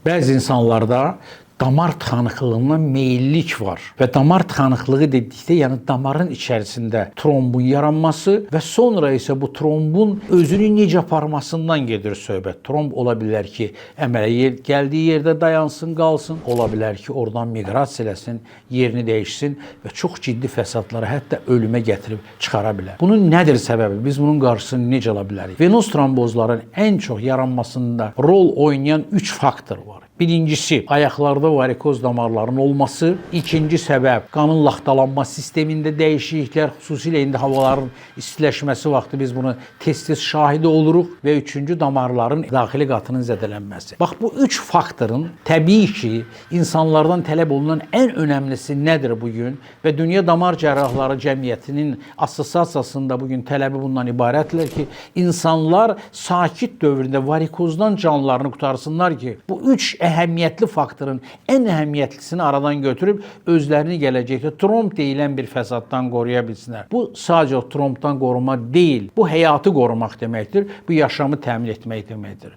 Bəzi insanlarda damar tıkanıklığına meyillik var və damar tıkanıklığı dedikdə, yəni damarın içərisində trombun yaranması və sonra isə bu trombun özünü necə aparmasından gedir söhbət. Tromb ola bilər ki, əmələ gəldiyi yerdə dayansın, qalsın. Ola bilər ki, oradan miqrasiya eləsin, yerini dəyişsin və çox ciddi fəsadlara, hətta ölümə gətirib çıxara bilər. Bunun nədir səbəbi? Biz bunun qarşısını necə ala bilərik? Venoz trombozların ən çox yaranmasında rol oynayan 3 faktor var. Birincisi, ayaqlarda varikoz damarların olması. İkinci səbəb, qanın laxtalanma sistemində dəyişikliklər, xüsusilə indi havaların istiləşməsi vaxtı biz bunu tez-tez şahidi oluruq və üçüncü damarların daxili qatının zədələnməsi. Bax, bu 3 faktorun təbii ki, insanlardan tələb olunan ən önəmlisi nədir bugün və Dünya Damar Cərrahları Cəmiyyətinin assosiasiyasında bugün tələbi bundan ibarətdir ki, insanlar sakit dövründə varikozdan canlarını qutarsınlar ki, bu 3 əhəmiyyətli faktorun ən əhəmiyyətlisini aradan götürüb özlərini gələcəkdə tromb deyilən bir fəsaddan qoruya bilsinlər. Bu sadəcə trombdan qoruma deyil, bu həyatı qorumaq deməkdir, bu yaşamı təmin etmək deməkdir.